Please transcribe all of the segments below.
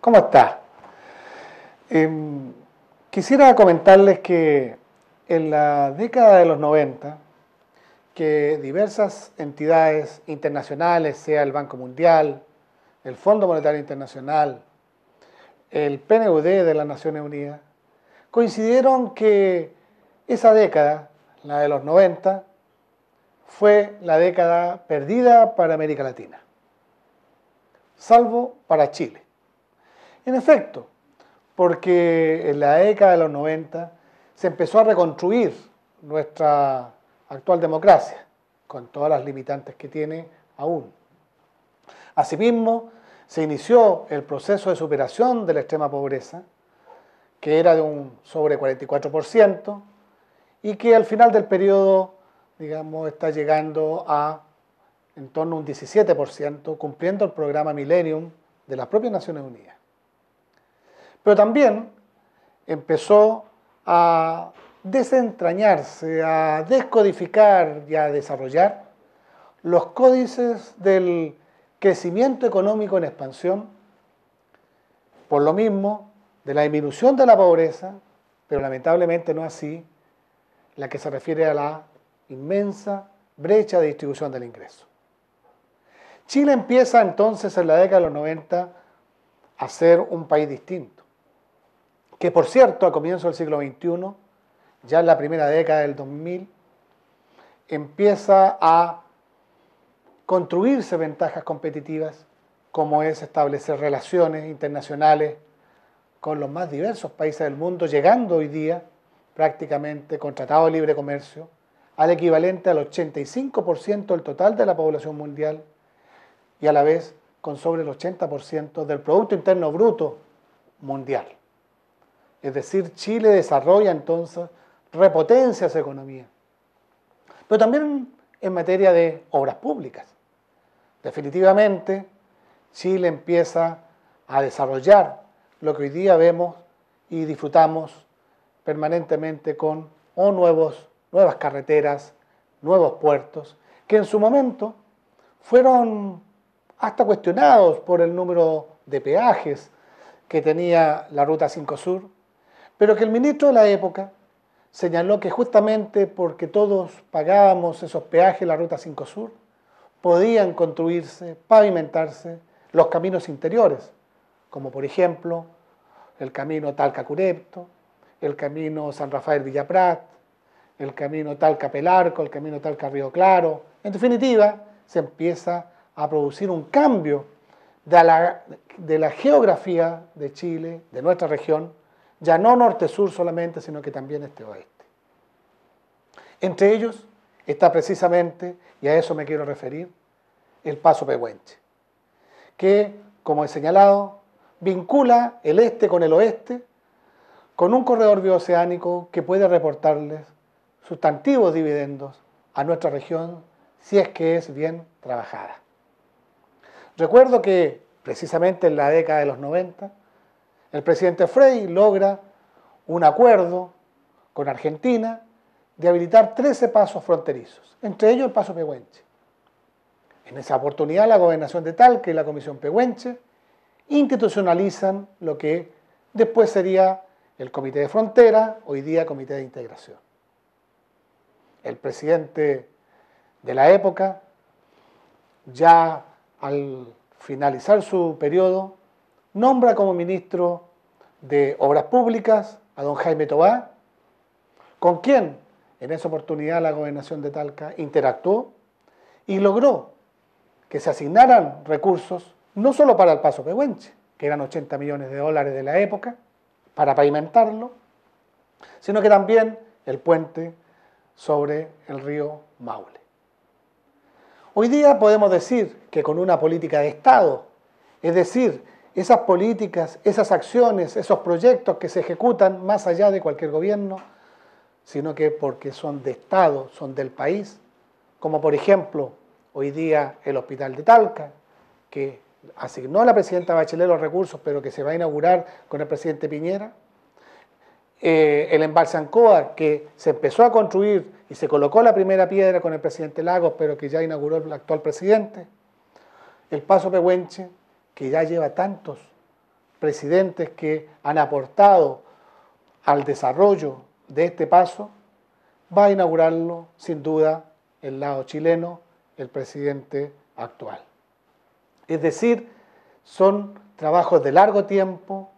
¿Cómo está? Quisiera comentarles que en la década de los 90, que diversas entidades internacionales, sea el Banco Mundial, el Fondo Monetario Internacional, el PNUD de las Naciones Unidas, coincidieron que esa década, la de los 90, fue la década perdida para América Latina, salvo para Chile. En efecto, porque en la década de los 90 se empezó a reconstruir nuestra actual democracia, con todas las limitantes que tiene aún. Asimismo, se inició el proceso de superación de la extrema pobreza, que era de un sobre 44%, y que al final del periodo, digamos, está llegando a en torno a un 17%, cumpliendo el programa Millennium de las propias Naciones Unidas. Pero también empezó a desentrañarse, a descodificar y a desarrollar los códices del crecimiento económico en expansión, por lo mismo de la disminución de la pobreza, pero lamentablemente no así la que se refiere a la inmensa brecha de distribución del ingreso. Chile empieza entonces en la década de los 90 a ser un país distinto, que por cierto a comienzos del siglo XXI, ya en la primera década del 2000, empieza a construirse ventajas competitivas, como es establecer relaciones internacionales con los más diversos países del mundo, llegando hoy día prácticamente con tratado de libre comercio al equivalente al 85% del total de la población mundial y a la vez con sobre el 80% del Producto Interno Bruto mundial. Es decir, Chile desarrolla entonces, repotencia su economía. Pero también en materia de obras públicas. Definitivamente, Chile empieza a desarrollar lo que hoy día vemos y disfrutamos permanentemente con nuevas carreteras, nuevos puertos, que en su momento fueron hasta cuestionados por el número de peajes que tenía la Ruta 5 Sur, pero que el ministro de la época señaló que justamente porque todos pagábamos esos peajes en la Ruta 5 Sur, podían construirse, pavimentarse los caminos interiores, como por ejemplo el camino Talca-Curepto, el camino San Rafael-Villa Prat, el camino Talca-Pelarco, el camino Talca-Río Claro. En definitiva, se empieza a producir un cambio de la geografía de Chile, de nuestra región, ya no norte-sur solamente, sino que también este-oeste. Entre ellos está precisamente, y a eso me quiero referir, el Paso Pehuenche, que, como he señalado, vincula el este con el oeste, con un corredor bioceánico que puede reportarles sustantivos dividendos a nuestra región si es que es bien trabajada. Recuerdo que precisamente en la década de los 90, el presidente Frei logra un acuerdo con Argentina de habilitar 13 pasos fronterizos, entre ellos el Paso Pehuenche. En esa oportunidad la Gobernación de Talca y la Comisión Pehuenche institucionalizan lo que después sería el Comité de Frontera, hoy día Comité de Integración. El presidente de la época, ya al finalizar su periodo, nombra como ministro de Obras Públicas a don Jaime Tobá, con quien en esa oportunidad la Gobernación de Talca interactuó y logró que se asignaran recursos no solo para el Paso Pehuenche, que eran 80 millones de dólares de la época, para pavimentarlo, sino que también el puente sobre el río Maule. Hoy día podemos decir que con una política de Estado, es decir, esas políticas, esas acciones, esos proyectos que se ejecutan más allá de cualquier gobierno, sino que porque son de Estado, son del país, como por ejemplo hoy día el Hospital de Talca, que asignó a la presidenta Bachelet los recursos, pero que se va a inaugurar con el presidente Piñera, el embalse Ancoa, que se empezó a construir y se colocó la primera piedra con el presidente Lagos, pero que ya inauguró el actual presidente, el Paso Pehuenche, que ya lleva tantos presidentes que han aportado al desarrollo de este paso, va a inaugurarlo sin duda el lado chileno, el presidente actual. Es decir, son trabajos de largo tiempo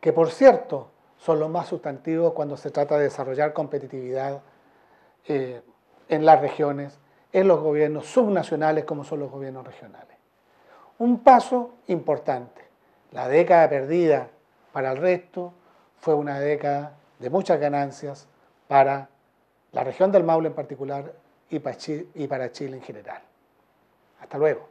que, por cierto, son los más sustantivos cuando se trata de desarrollar competitividad en las regiones, en los gobiernos subnacionales como son los gobiernos regionales. Un paso importante. La década perdida para el resto fue una década de muchas ganancias para la región del Maule en particular y para Chile en general. Hasta luego.